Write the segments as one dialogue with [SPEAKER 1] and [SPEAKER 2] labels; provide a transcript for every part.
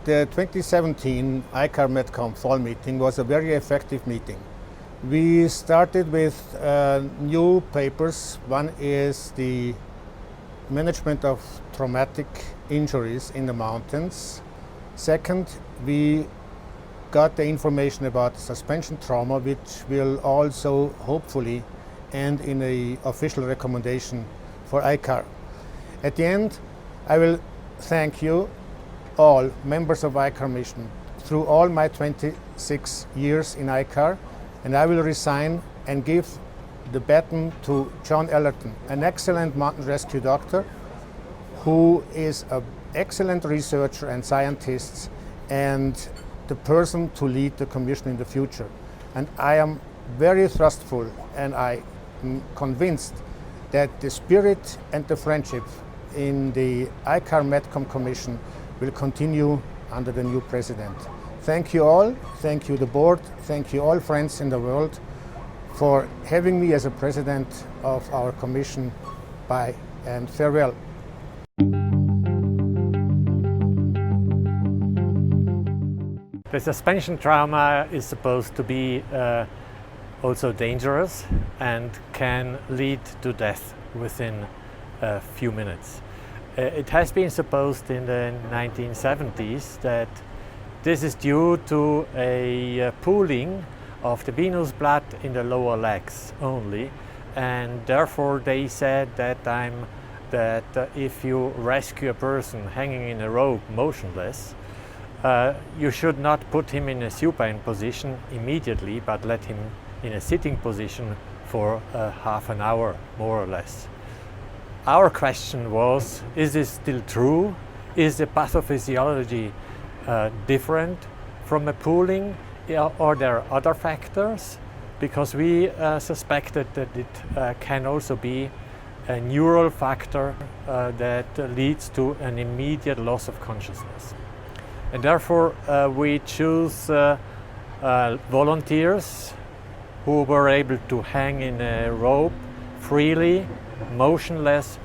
[SPEAKER 1] The 2017 ICAR Medcom fall meeting was a very effective meeting. We started with new papers. One is the management of traumatic injuries in the mountains. Second, we got the information about suspension trauma, which will also hopefully end in an official recommendation for ICAR. At the end, I will thank you all members of ICAR mission through all my 26 years in ICAR, and I will resign and give the baton to John Ellerton, an excellent mountain rescue doctor who is an excellent researcher and scientist and the person to lead the commission in the future. And I am very trustful and I am convinced that the spirit and the friendship in the ICAR Medcom Commission will continue under the new president. Thank you all, thank you the board, thank you all friends in the world for having me as a president of our commission. Bye and farewell.
[SPEAKER 2] The suspension trauma is supposed to be also dangerous and can lead to death within a few minutes. It has been supposed in the 1970s that this is due to a pooling of the venous blood in the lower legs only, and therefore they said that time that if you rescue a person hanging in a rope motionless, you should not put him in a supine position immediately, but let him in a sitting position for half an hour, more or less. Our question was, is this still true? Is the pathophysiology different from a pooling? Or there are other factors? Because we suspected that it can also be a neural factor that leads to an immediate loss of consciousness. And therefore we choose volunteers who were able to hang in a rope freely, motionless,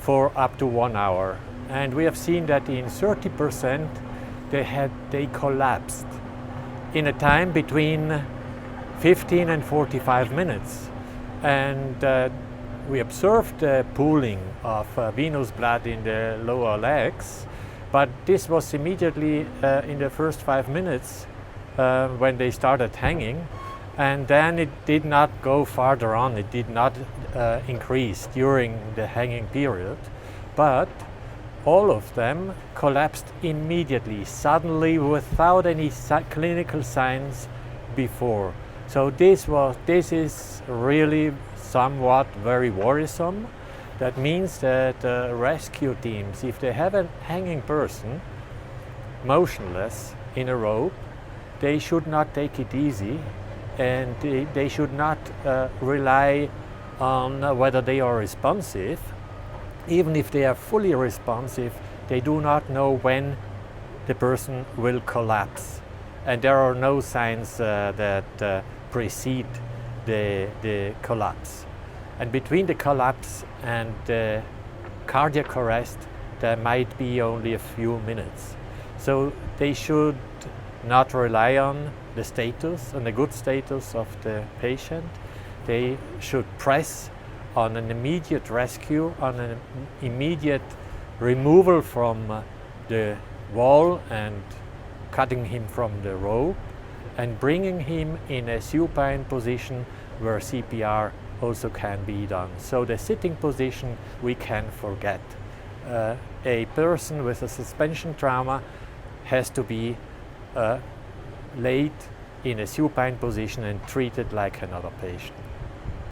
[SPEAKER 2] for up to 1 hour. And we have seen that in 30% they collapsed in a time between 15 and 45 minutes. And we observed the pooling of venous blood in the lower legs, but this was immediately in the first 5 minutes when they started hanging, and then it did not go farther on. It did not increase during the hanging period, but all of them collapsed immediately, suddenly, without any clinical signs before. So this is really somewhat very worrisome. That means that rescue teams, if they have a hanging person motionless in a rope, they should not take it easy, and they should not rely on whether they are responsive. Even if they are fully responsive, they do not know when the person will collapse. And there are no signs that precede the collapse. And between the collapse and the cardiac arrest, there might be only a few minutes. So they should not rely on the status, on the good status of the patient. They should press on an immediate rescue, on an immediate removal from the wall and cutting him from the rope and bringing him in a supine position where CPR also can be done. So the sitting position we can forget. A person with a suspension trauma has to be laid in a supine position and treated like another patient.